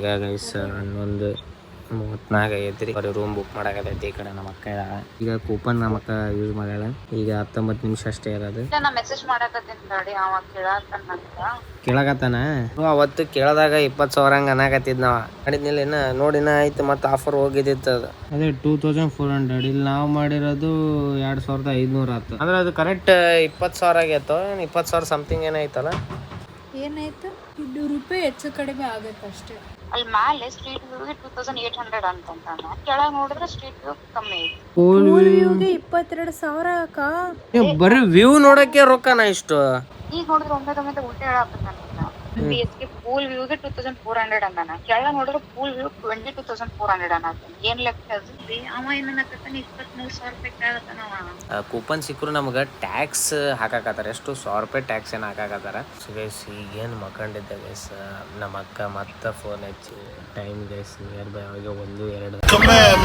Guys 11:34 ಆಗೈತ್ರಿ. Room book ಮಾಡಾಕತ್ತೈತಿ. ಈ ಕಡೆ ನಮ್ಮ ಅಕ್ಕ ಈಗ ಕೂಪನ್ ನಮ್ಮ ಅಕ್ಕ ಯೂಸ್ ಮಾಡ್ಯಾಳ. ಈಗ 19 ನಿಮಿಷ ಅಷ್ಟೇ ಇರೋದು. ಕೇಳಾಕತ್ತಾನ ಅವತ್ತು ಕೇಳದಾಗ 20,000 ಹಂಗ ಅನ್ನಾಕತ್ತಿದ್ ನಾವ ಮಾಡಿದ್ನಿಲ್ಲ. ಇನ್ನ ನೋಡಿನ ಆಯ್ತು. ಮತ್ತೆ ಆಫರ್ ಹೋಗಿದ್ದಿತ್ತು. ಅದೇ 2400. ಇಲ್ಲಿ ನಾವು ಮಾಡಿರೋದು 2500 ಆಯ್ತು. ಅಂದ್ರೆ ಅದು ಕರೆಕ್ಟ್ 20,000 ಆಗೈತೋ 20,000 ಸಮಥಿಂಗ್ ಏನಾಯ್ತಲ್ಲ. ಏನಾಯ್ತು? 200 ರೂಪಾಯಿ ಹೆಚ್ಚು ಕಡಿಮೆ ಆಗತ್ತೆ ಅಷ್ಟೇ. ಅಲ್ಲಿ ಮೇಲೆ ಸ್ಟ್ರೀಟ್ ವ್ಯೂಗೆ 2800 ಅಂತಂತಾನೆ. ಕೆಳಗೆ ನೋಡಿದ್ರೆ ಸ್ಟ್ರೀಟ್ ವ್ಯೂ ಕಮ್ಮಿ ಐತಿ. ಪೂಲ್ ವ್ಯೂಗೆ 22,000 ಅಕ್ಕ. ಬರೀ ವ್ಯೂ ನೋಡಕ್ಕೆ ರೊಕ್ಕನ ಇಷ್ಟು. ಈಗ ನೋಡಿದ್ರೆ ಒಮ್ಮೆ ಉಲ್ಟೆ ಹೇಳಾಕತ್ತಾನ. BHK pool ವ್ಯೂಗೆ 2400 ಅಂದಾನ. ಕೆಳಗೆ ನೋಡಿದ್ರೆ ಪೂಲ್ ವ್ಯೂ 22,400 ಅನ್ನತಾನ. ಏನ್ ಲೆಕ್ಕ ಅದು? ಅವ ಏನನ್ನಕತ್ತಾನ 23,000 ರೂಪಾಯಿ ಕೇಳತ್ತಾನ. ಕೂಪನ್ ಸಿಕ್ಕರು ನಮ್ಗೆ ಟ್ಯಾಕ್ಸ್ ಹಾಕಾಕತ್ತಾರ. ಎಷ್ಟು 100 ರೂಪಾಯಿ ಟ್ಯಾಕ್ಸ್ ಏನು ಹಾಕಾಕತ್ತಾರ. ಸೊ ಗೈಸ್ ಈಗೇನು ಮಕ್ಕಂಡಿದ್ದೆ ಗೈಸ್. ನಮ್ಮ ಅಕ್ಕ ಮತ್ತೆ ಫೋನ್ ಹಚ್ಚಿ ಟೈಮ್ ಗೈಸ್ ನಿಯರ್ ಬೈ ಅವಾಗ 1-2